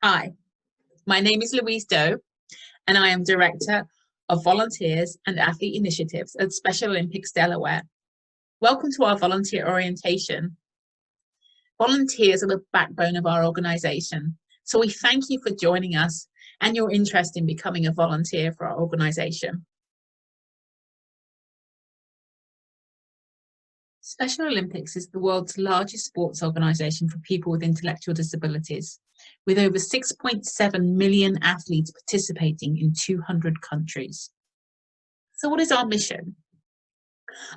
Hi, my name is Louise Doe, and I am Director of Volunteers and Athlete Initiatives at Special Olympics Delaware. Welcome to our volunteer orientation. Volunteers are the backbone of our organisation, so we thank you for joining us and your interest in becoming a volunteer for our organisation. Special Olympics is the world's largest sports organisation for people with intellectual disabilities, with over 6.7 million athletes participating in 200 countries. So what is our mission?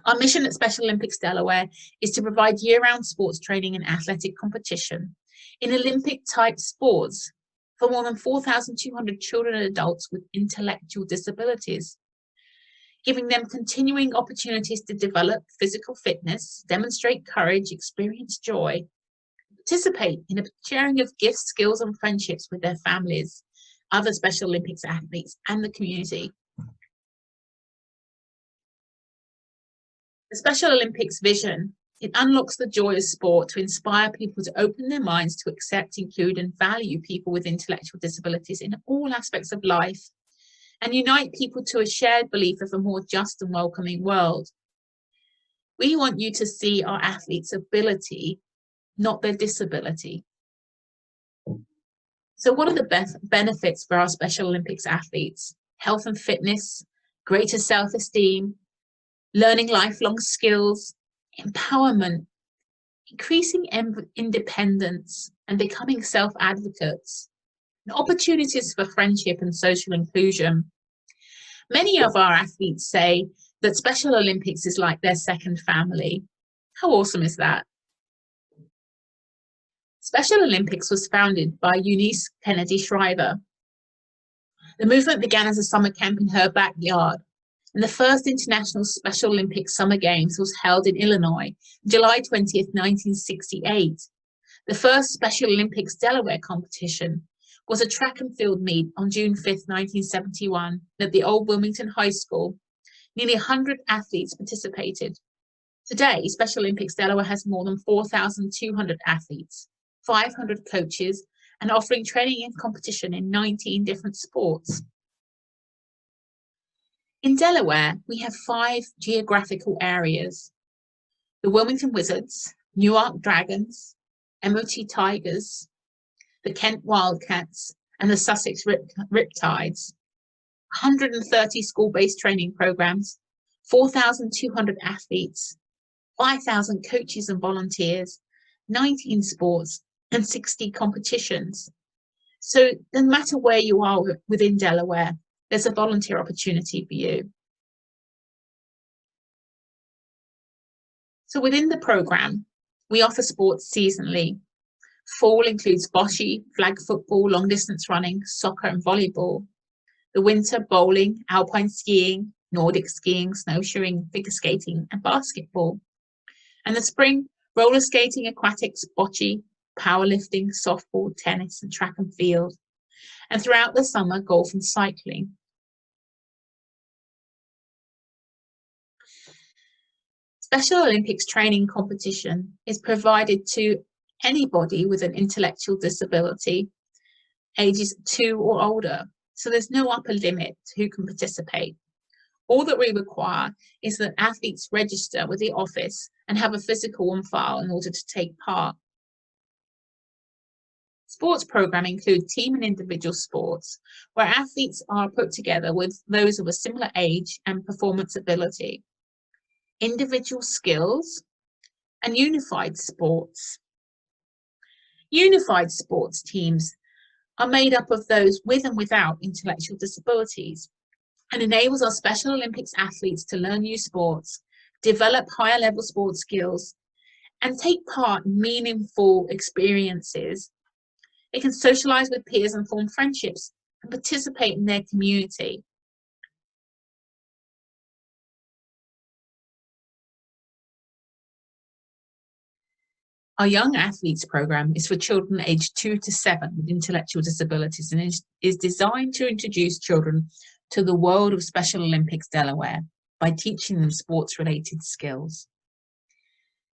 Our mission at Special Olympics Delaware is to provide year-round sports training and athletic competition in Olympic-type sports for more than 4,200 children and adults with intellectual disabilities, giving them continuing opportunities to develop physical fitness, demonstrate courage, experience joy, participate in a sharing of gifts, skills, and friendships with their families, other Special Olympics athletes, and the community. The Special Olympics vision, it unlocks the joy of sport to inspire people to open their minds to accept, include, and value people with intellectual disabilities in all aspects of life, and unite people to a shared belief of a more just and welcoming world. We want you to see our athletes' ability, not their disability. So what are the benefits for our Special Olympics athletes? Health and fitness, greater self-esteem, learning lifelong skills, empowerment, increasing independence, and becoming self-advocates, and opportunities for friendship and social inclusion. Many of our athletes say that Special Olympics is like their second family. How awesome is that? Special Olympics was founded by Eunice Kennedy Shriver. The movement began as a summer camp in her backyard, and the first International Special Olympics Summer Games was held in Illinois, July 20th, 1968. The first Special Olympics Delaware competition was a track and field meet on June 5th, 1971 at the old Wilmington High School. Nearly 100 athletes participated. Today, Special Olympics Delaware has more than 4,200 athletes, 500 coaches, and offering training and competition in 19 different sports. In Delaware, we have 5 geographical areas: the Wilmington Wizards, Newark Dragons, MOT Tigers, the Kent Wildcats, and the Sussex Riptides. 130 school-based training programs, 4,200 athletes, 5,000 coaches and volunteers, 19 sports, and 60 competitions. So no matter where you are within Delaware, there's a volunteer opportunity for you. So within the program, we offer sports seasonally. Fall includes bocce, flag football, long distance running, soccer and volleyball. The winter, bowling, alpine skiing, Nordic skiing, snowshoeing, figure skating, and basketball. And the spring, roller skating, aquatics, bocce, powerlifting, softball, tennis, and track and field. And throughout the summer, golf and cycling. Special Olympics training competition is provided to anybody with an intellectual disability, ages 2 or older. So there's no upper limit to who can participate. All that we require is that athletes register with the office and have a physical on file in order to take part. Sports program include team and individual sports, where athletes are put together with those of a similar age and performance ability, individual skills, and unified sports. Unified sports teams are made up of those with and without intellectual disabilities and enables our Special Olympics athletes to learn new sports, develop higher level sports skills, and take part in meaningful experiences. They can socialize with peers and form friendships and participate in their community. Our Young Athletes program is for children aged 2 to 7 with intellectual disabilities and is designed to introduce children to the world of Special Olympics Delaware by teaching them sports-related skills.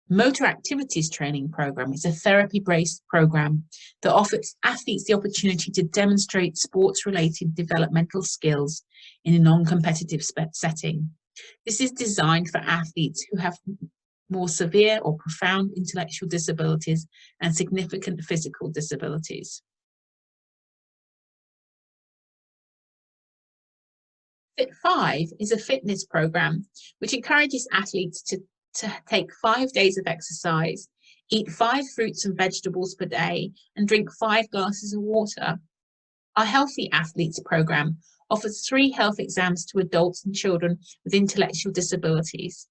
Motor Activities Training Program is a therapy-based program that offers athletes the opportunity to demonstrate sports-related developmental skills in a non-competitive setting. This is designed for athletes who have more severe or profound intellectual disabilities and significant physical disabilities. Fit5 is a fitness program which encourages athletes to take 5 days of exercise, eat 5 fruits and vegetables per day, and drink 5 glasses of water. Our Healthy Athletes program offers 3 health exams to adults and children with intellectual disabilities.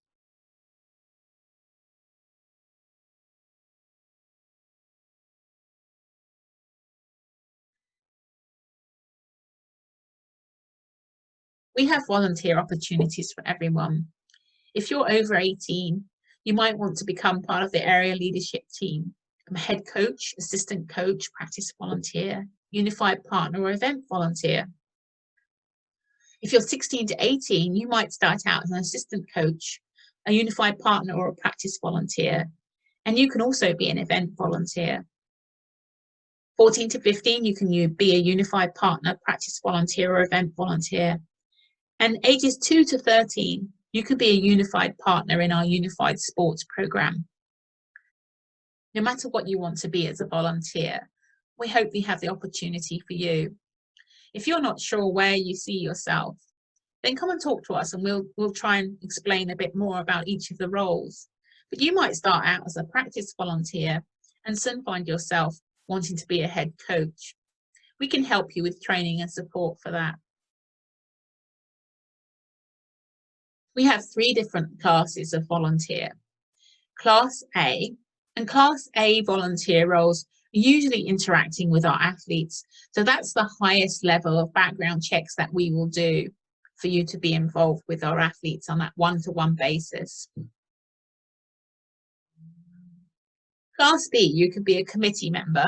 We have volunteer opportunities for everyone. If you're over 18, you might want to become part of the area leadership team. I'm a head coach, assistant coach, practice volunteer, unified partner, or event volunteer. If you're 16 to 18, you might start out as an assistant coach, a unified partner, or a practice volunteer. And you can also be an event volunteer. 14 to 15, you can be a unified partner, practice volunteer, or event volunteer. And ages 2 to 13, you could be a unified partner in our unified sports program. No matter what you want to be as a volunteer, we hope we have the opportunity for you. If you're not sure where you see yourself, then come and talk to us and we'll try and explain a bit more about each of the roles. But you might start out as a practice volunteer and soon find yourself wanting to be a head coach. We can help you with training and support for that. We have 3 different classes of volunteer. Class A and Class A volunteer roles are usually interacting with our athletes. So that's the highest level of background checks that we will do for you to be involved with our athletes on that one-to-one basis. Class B, you could be a committee member.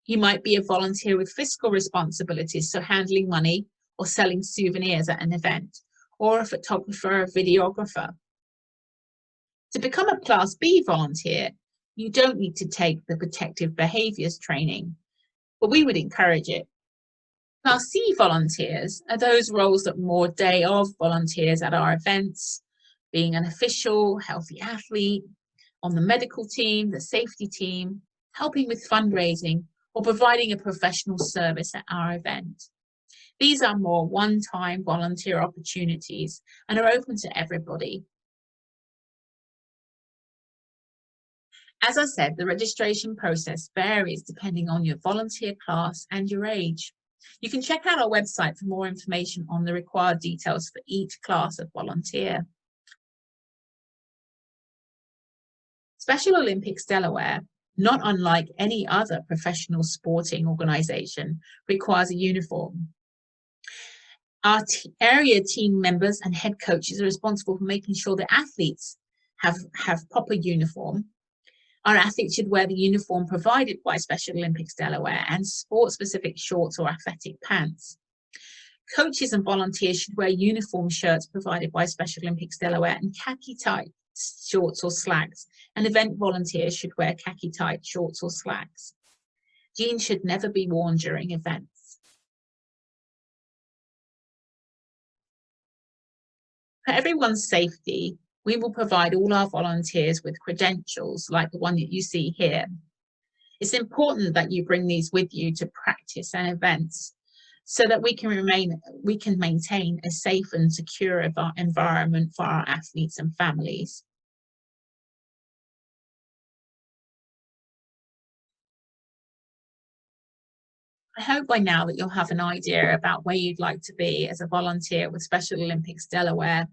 You might be a volunteer with fiscal responsibilities, so handling money or selling souvenirs at an event, or a photographer or videographer. To become a Class B volunteer, you don't need to take the protective behaviours training, but we would encourage it. Class C volunteers are those roles that more day of volunteers at our events, being an official, healthy athlete, on the medical team, the safety team, helping with fundraising, or providing a professional service at our event. These are more one-time volunteer opportunities and are open to everybody. As I said, the registration process varies depending on your volunteer class and your age. You can check out our website for more information on the required details for each class of volunteer. Special Olympics Delaware, not unlike any other professional sporting organisation, requires a uniform. Our area team members and head coaches are responsible for making sure the athletes have proper uniform. Our athletes should wear the uniform provided by Special Olympics Delaware and sport-specific shorts or athletic pants. Coaches and volunteers should wear uniform shirts provided by Special Olympics Delaware and khaki-tight shorts or slacks, and event volunteers should wear khaki-tight shorts or slacks. Jeans should never be worn during events. For everyone's safety, we will provide all our volunteers with credentials like the one that you see here. It's important that you bring these with you to practice and events so that we can maintain a safe and secure environment for our athletes and families. I hope by now that you'll have an idea about where you'd like to be as a volunteer with Special Olympics Delaware.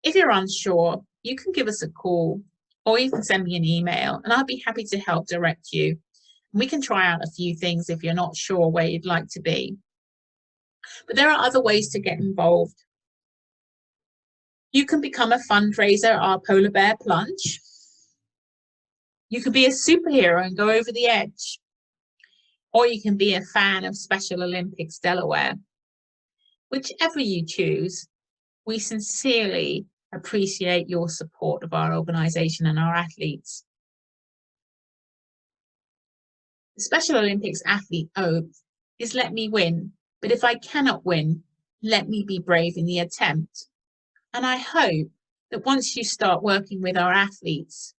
If you're unsure, you can give us a call or you can send me an email and I'll be happy to help direct you. We can try out a few things if you're not sure where you'd like to be. But there are other ways to get involved. You can become a fundraiser, our polar bear plunge. You can be a superhero and go over the edge. Or you can be a fan of Special Olympics Delaware. Whichever you choose, we sincerely appreciate your support of our organisation and our athletes. The Special Olympics athlete oath is let me win, but if I cannot win, let me be brave in the attempt. And I hope that once you start working with our athletes,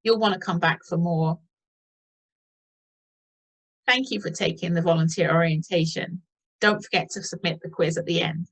you'll want to come back for more. Thank you for taking the volunteer orientation. Don't forget to submit the quiz at the end.